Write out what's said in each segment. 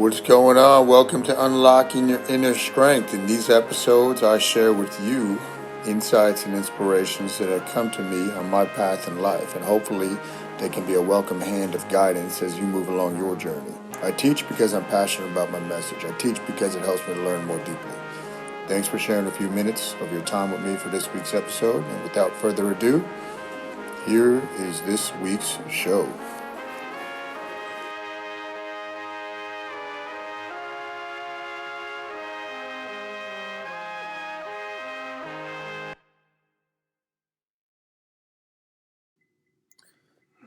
What's going on? Welcome to Unlocking Your Inner Strength. In these episodes, I share with you insights and inspirations that have come to me on my path in life, and hopefully they can be a welcome hand of guidance as you move along your journey. I teach because I'm passionate about my message. I teach because it helps me to learn more deeply. Thanks for sharing a few minutes of your time with me for this week's episode, and without further ado, here is this week's show.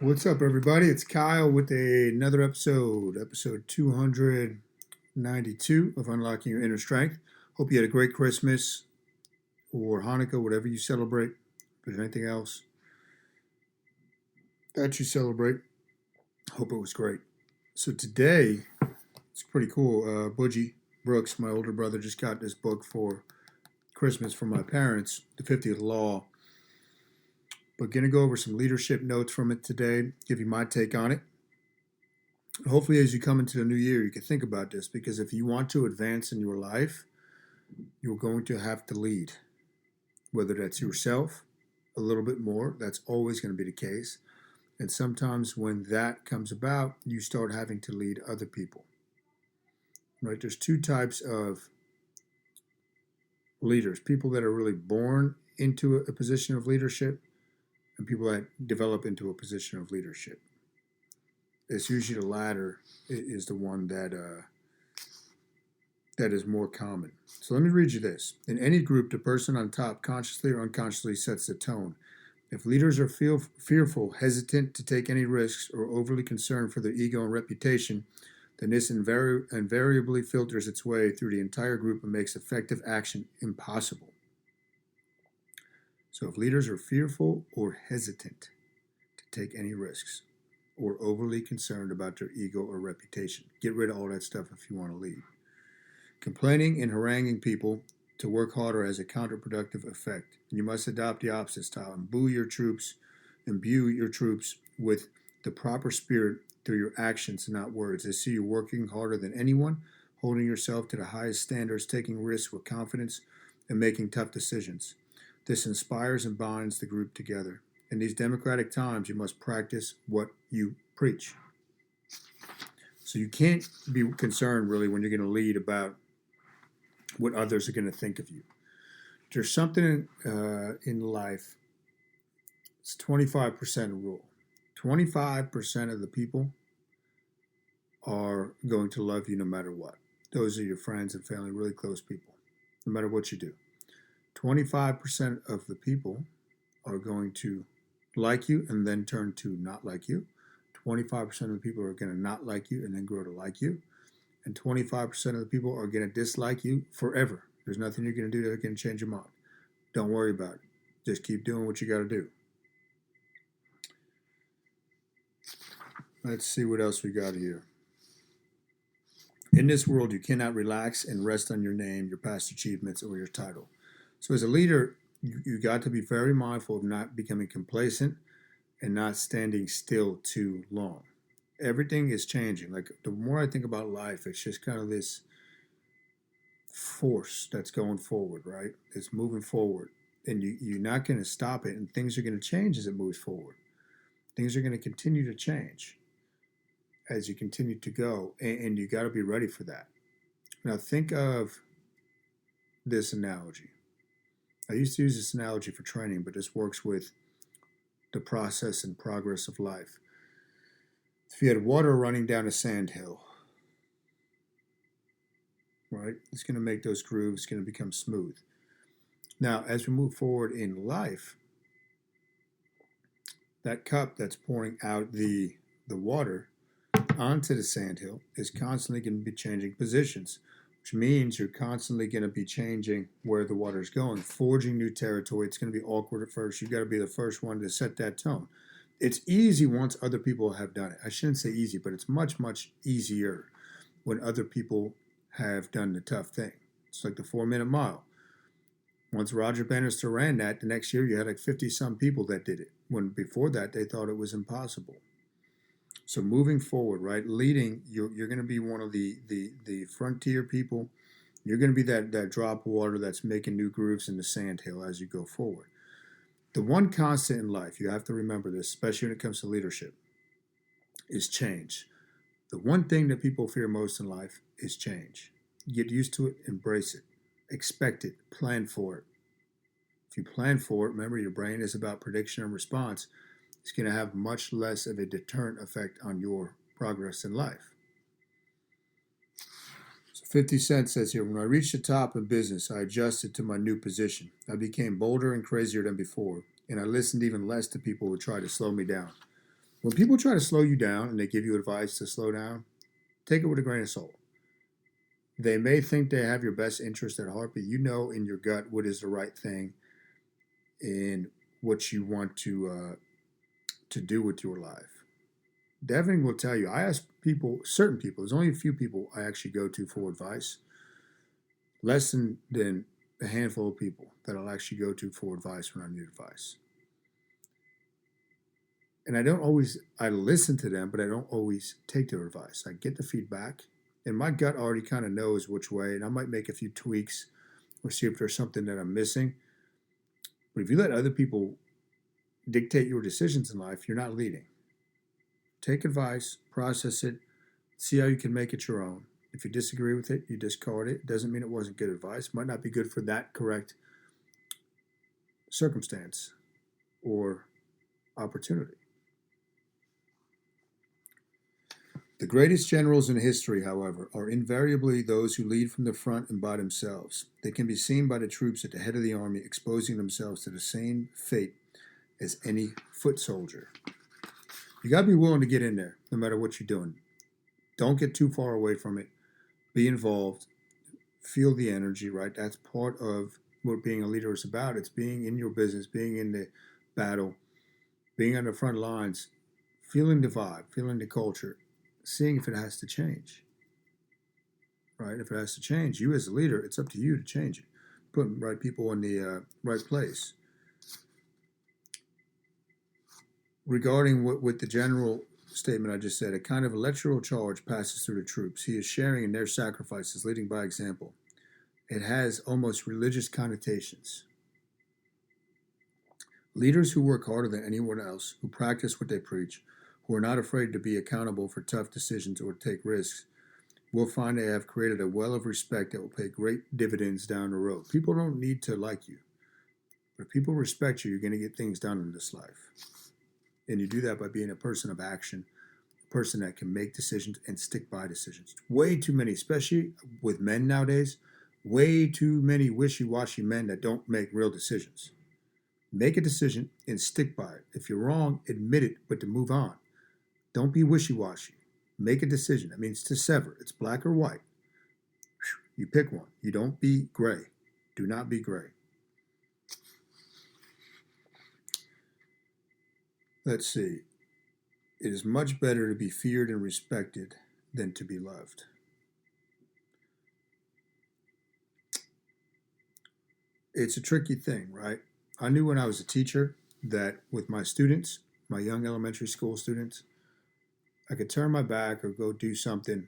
What's up, everybody? It's Kyle with another episode 292 of Unlocking Your Inner Strength. Hope you had a great Christmas or Hanukkah, whatever you celebrate. If there's anything else that you celebrate, hope it was great. So today, it's pretty cool. Boogie Brooks, my older brother, just got this book for Christmas from my parents, The 50th Law. But going to go over some leadership notes from it today, give you my take on it. Hopefully, as you come into the new year, you can think about this, because if you want to advance in your life, you're going to have to lead. Whether that's yourself a little bit more, that's always going to be the case. And sometimes when that comes about, you start having to lead other people. Right? There's two types of leaders: people that are really born into a position of leadership, and people that develop into a position of leadership. It's usually the latter is the one that is more common. So let me read you this. In any group, the person on top consciously or unconsciously sets the tone. If leaders are fearful, hesitant to take any risks, or overly concerned for their ego and reputation, then this invariably filters its way through the entire group and makes effective action impossible. So if leaders are fearful or hesitant to take any risks, or overly concerned about their ego or reputation, get rid of all that stuff if you want to lead. Complaining and haranguing people to work harder has a counterproductive effect. You must adopt the opposite style and imbue your troops with the proper spirit through your actions and not words. They see you working harder than anyone, holding yourself to the highest standards, taking risks with confidence, and making tough decisions. This inspires and binds the group together. In these democratic times, you must practice what you preach. So you can't be concerned really when you're going to lead about what others are going to think of you. There's something in life, it's 25% rule. 25% of the people are going to love you no matter what. Those are your friends and family, really close people, no matter what you do. 25% of the people are going to like you and then turn to not like you. 25% of the people are going to not like you and then grow to like you. And 25% of the people are going to dislike you forever. There's nothing you're going to do that's going to change your mind. Don't worry about it. Just keep doing what you got to do. Let's see what else we got here. In this world, you cannot relax and rest on your name, your past achievements, or your title. So as a leader, you got to be very mindful of not becoming complacent and not standing still too long. Everything is changing. Like, the more I think about life, it's just kind of this force that's going forward, right? It's moving forward, and you're not going to stop it, and things are going to change as it moves forward. Things are going to continue to change as you continue to go, and you got to be ready for that. Now, think of this analogy. I used to use this analogy for training, but this works with the process and progress of life. If you had water running down a sand hill, right, it's going to make those grooves, going to become smooth. Now, as we move forward in life, that cup that's pouring out the water onto the sandhill is constantly going to be changing positions, which means you're constantly going to be changing where the water is going, forging new territory. It's going to be awkward at first. You've got to be the first one to set that tone. It's easy once other people have done it. I shouldn't say easy, but it's much, much easier when other people have done the tough thing. It's like the 4-minute mile. Once Roger Bannister ran that, the next year you had like 50-some people that did it, when before that they thought it was impossible. So moving forward, right, leading, you're going to be one of the frontier people. You're going to be that drop of water that's making new grooves in the sandhill as you go forward. The one constant in life, you have to remember this, especially when it comes to leadership, is change. The one thing that people fear most in life is change. Get used to it, embrace it, expect it, plan for it. If you plan for it, remember your brain is about prediction and response. It's going to have much less of a deterrent effect on your progress in life. So 50 Cent says here, when I reached the top in business, I adjusted to my new position. I became bolder and crazier than before, and I listened even less to people who tried to slow me down. When people try to slow you down and they give you advice to slow down, take it with a grain of salt. They may think they have your best interest at heart, but you know in your gut what is the right thing and what you want to do with your life. Devin will tell you, I ask people, certain people, there's only a few people I actually go to for advice, less than a handful of people that I'll actually go to for advice when I need advice. And I listen to them, but I don't always take their advice. I get the feedback, and my gut already kind of knows which way, and I might make a few tweaks or see if there's something that I'm missing. But if you let other people dictate your decisions in life, you're not leading. Take advice, process it, see how you can make it your own. If you disagree with it, you discard it. It doesn't mean it wasn't good advice. It might not be good for that correct circumstance or opportunity. The greatest generals in history, however, are invariably those who lead from the front and by themselves. They can be seen by the troops at the head of the army exposing themselves to the same fate as any foot soldier. You got to be willing to get in there, no matter what you're doing. Don't get too far away from it. Be involved. Feel the energy, right? That's part of what being a leader is about. It's being in your business, being in the battle, being on the front lines, feeling the vibe, feeling the culture, seeing if it has to change, right? If it has to change, you as a leader, it's up to you to change it. Put right people in the right place. Regarding what the general statement I just said, a kind of electoral charge passes through the troops. He is sharing in their sacrifices, leading by example. It has almost religious connotations. Leaders who work harder than anyone else, who practice what they preach, who are not afraid to be accountable for tough decisions or take risks, will find they have created a well of respect that will pay great dividends down the road. People don't need to like you. But if people respect you, you're going to get things done in this life. And you do that by being a person of action, a person that can make decisions and stick by decisions. Way too many, especially with men nowadays, way too many wishy-washy men that don't make real decisions. Make a decision and stick by it. If you're wrong, admit it, but to move on. Don't be wishy-washy. Make a decision. That means to sever. It's black or white. You pick one. You don't be gray. Do not be gray. Let's see. It is much better to be feared and respected than to be loved. It's a tricky thing, right? I knew when I was a teacher that with my students, my young elementary school students, I could turn my back or go do something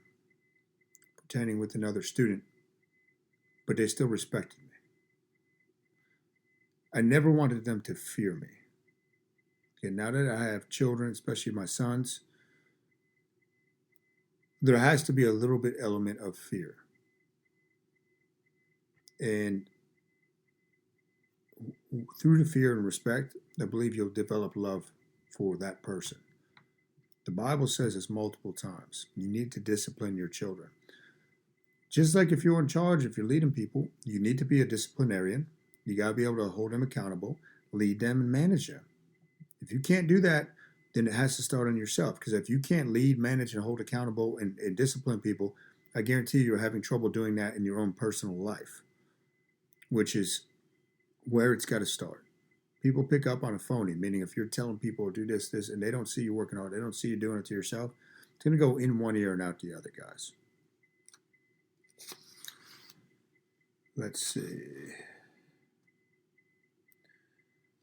pretending with another student, but they still respected me. I never wanted them to fear me. Okay, now that I have children, especially my sons, there has to be a little bit element of fear. And through the fear and respect, I believe you'll develop love for that person. The Bible says this multiple times. You need to discipline your children. Just like if you're in charge, if you're leading people, you need to be a disciplinarian. You got to be able to hold them accountable, lead them, and manage them. If you can't do that, then it has to start on yourself. Because if you can't lead, manage, and hold accountable and discipline people, I guarantee you're having trouble doing that in your own personal life, which is where it's got to start. People pick up on a phony, meaning if you're telling people to do this, and they don't see you working hard, they don't see you doing it to yourself, it's going to go in one ear and out the other, guys. Let's see.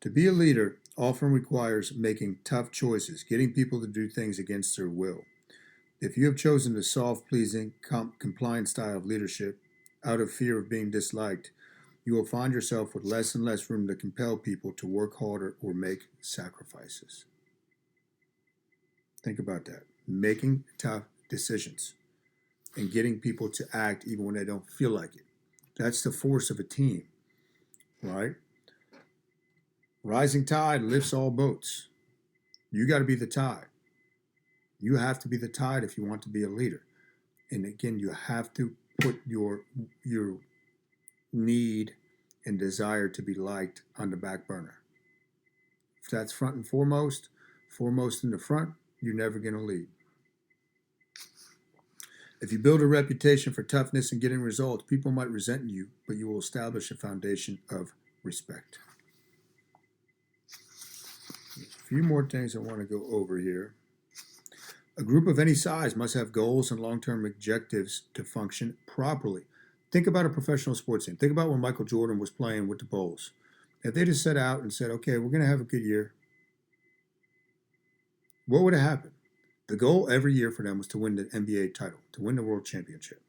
To be a leader, often requires making tough choices, getting people to do things against their will. If you have chosen the soft, pleasing, compliant style of leadership out of fear of being disliked, you will find yourself with less and less room to compel people to work harder or make sacrifices. Think about that. Making tough decisions and getting people to act even when they don't feel like it. That's the force of a team, right? Rising tide lifts all boats. You got to be the tide. You have to be the tide if you want to be a leader. And again, you have to put your need and desire to be liked on the back burner. If that's front and foremost in the front, you're never going to lead. If you build a reputation for toughness and getting results, people might resent you, but you will establish a foundation of respect. There's a few more things I want to go over here. A group of any size must have goals and long-term objectives to function properly. Think about a professional sports team. Think about when Michael Jordan was playing with the Bulls. If they just set out and said, okay, we're going to have a good year, what would have happened? The goal every year for them was to win the NBA title, to win the world championship.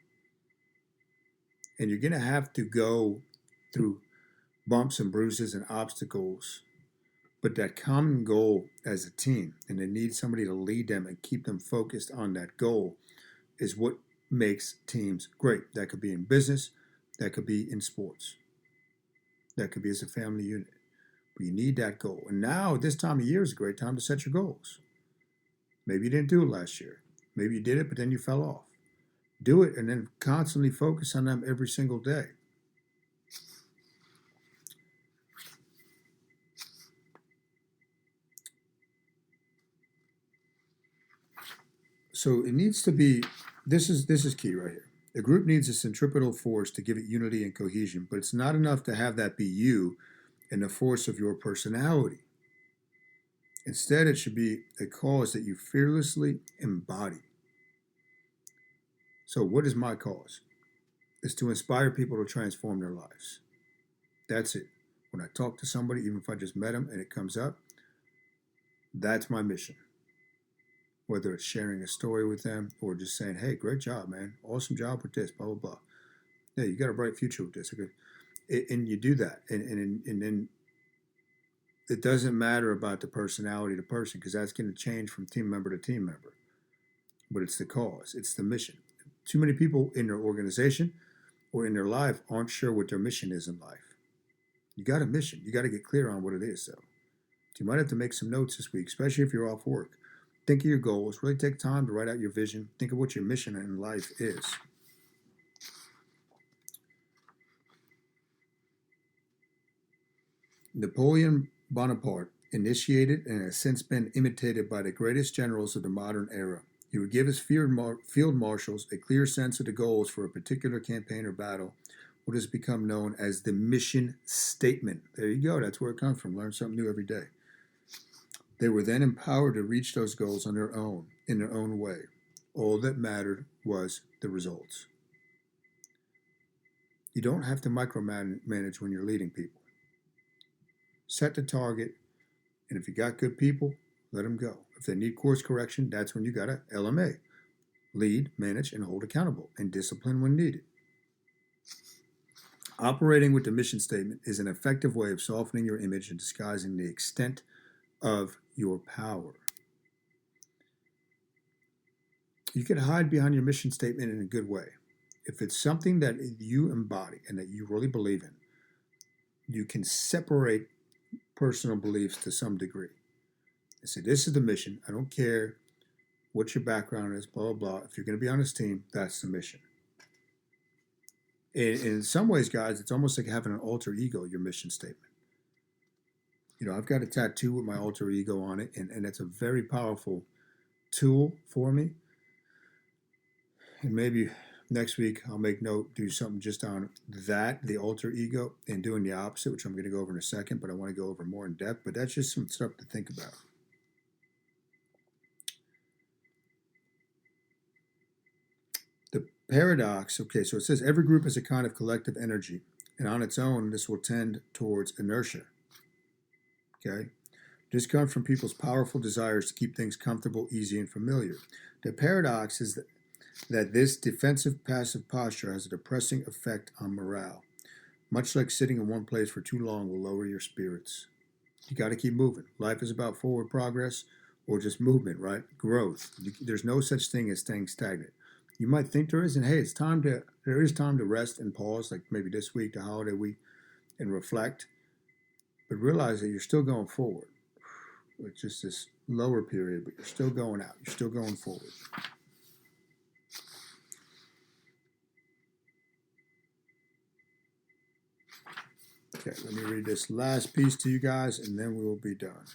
And you're going to have to go through bumps and bruises and obstacles, but that common goal as a team, and they need somebody to lead them and keep them focused on that goal, is what makes teams great. That could be in business, that could be in sports, that could be as a family unit. But you need that goal. And now, this time of year is a great time to set your goals. Maybe you didn't do it last year. Maybe you did it, but then you fell off. Do it and then constantly focus on them every single day. So it needs to be, this is key right here. A group needs a centripetal force to give it unity and cohesion, but it's not enough to have that be you and the force of your personality. Instead, it should be a cause that you fearlessly embody. So what is my cause? It's to inspire people to transform their lives. That's it. When I talk to somebody, even if I just met them and it comes up, that's my mission. Whether it's sharing a story with them or just saying, hey, great job, man. Awesome job with this, blah, blah, blah. Yeah, you got a bright future with this. And you do that. And then it doesn't matter about the personality of the person, because that's going to change from team member to team member. But it's the cause. It's the mission. Too many people in their organization or in their life aren't sure what their mission is in life. You got a mission. You got to get clear on what it is, though. So you might have to make some notes this week, especially if you're off work. Think of your goals. Really take time to write out your vision. Think of what your mission in life is. Napoleon Bonaparte initiated and has since been imitated by the greatest generals of the modern era. He would give his field marshals a clear sense of the goals for a particular campaign or battle, what has become known as the mission statement. There you go. That's where it comes from. Learn something new every day. They were then empowered to reach those goals on their own, in their own way. All that mattered was the results. You don't have to micromanage when you're leading people. Set the target, and if you got good people, let them go. If they need course correction, that's when you got to LMA. Lead, manage, and hold accountable, and discipline when needed. Operating with the mission statement is an effective way of softening your image and disguising the extent of your power. You can hide behind your mission statement in a good way. If it's something that you embody and that you really believe in, you can separate personal beliefs to some degree. And say, this is the mission. I don't care what your background is, blah, blah, blah. If you're going to be on this team, that's the mission. And in some ways, guys, it's almost like having an alter ego, your mission statement. You know, I've got a tattoo with my alter ego on it, and that's a very powerful tool for me. And maybe next week I'll make note, do something just on that, the alter ego, and doing the opposite, which I'm going to go over in a second, but I want to go over more in depth. But that's just some stuff to think about. The paradox, okay, so it says every group is a kind of collective energy, and on its own, this will tend towards inertia. Okay? This comes from people's powerful desires to keep things comfortable, easy, and familiar. The paradox is that this defensive, passive posture has a depressing effect on morale. Much like sitting in one place for too long will lower your spirits. You got to keep moving. Life is about forward progress or just movement, right? Growth. There's no such thing as staying stagnant. You might think there is, and hey, there is time to rest and pause, like maybe this week, the holiday week, and reflect. But realize that you're still going forward. It's just this lower period, but you're still going out. You're still going forward. Okay, let me read this last piece to you guys, and then we will be done.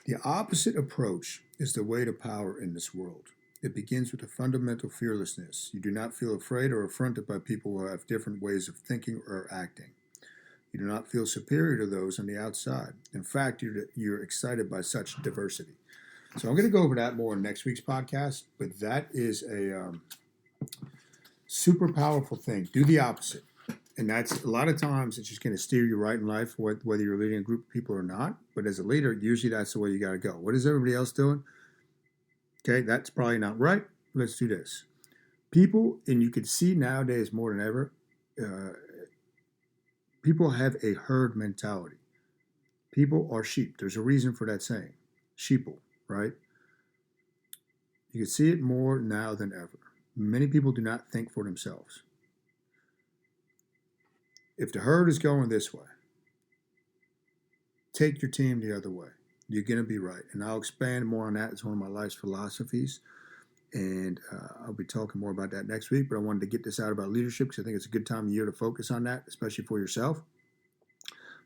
The opposite approach is the way to power in this world. It begins with a fundamental fearlessness. You do not feel afraid or affronted by people who have different ways of thinking or acting. You do not feel superior to those on the outside. In fact, you're excited by such diversity. So I'm going to go over that more in next week's podcast, but that is a super powerful thing. Do the opposite. And that's a lot of times it's just going to steer you right in life, whether you're leading a group of people or not. But as a leader, usually that's the way you got to go. What is everybody else doing? Okay, that's probably not right. Let's do this. People, and you can see nowadays more than ever, people have a herd mentality. People are sheep. There's a reason for that saying. Sheeple, right? You can see it more now than ever. Many people do not think for themselves. If the herd is going this way, take your team the other way. You're going to be right. And I'll expand more on that. It's one of my life's philosophies. And I'll be talking more about that next week. But I wanted to get this out about leadership because I think it's a good time of year to focus on that, especially for yourself.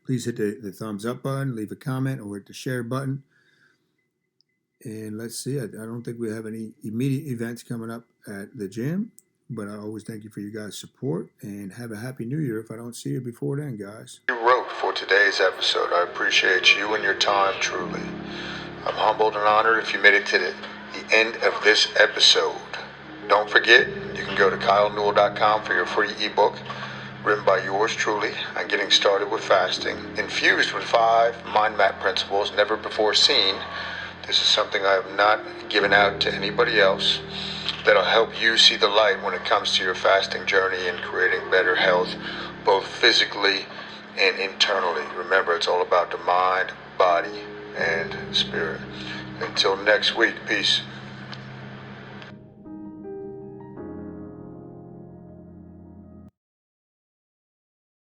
Please hit the thumbs up button, leave a comment, or hit the share button. And let's see. I don't think we have any immediate events coming up at the gym. But I always thank you for you guys' support, and have a happy new year if I don't see you before then, guys. You wrote for today's episode. I appreciate you and your time, truly. I'm humbled and honored if you made it to the end of this episode. Don't forget, you can go to kylenewell.com for your free ebook, written by yours truly, on getting started with fasting, infused with 5 mind map principles never before seen. This is something I have not given out to anybody else. That'll help you see the light when it comes to your fasting journey and creating better health, both physically and internally. Remember, it's all about the mind, body, and spirit. Until next week, peace.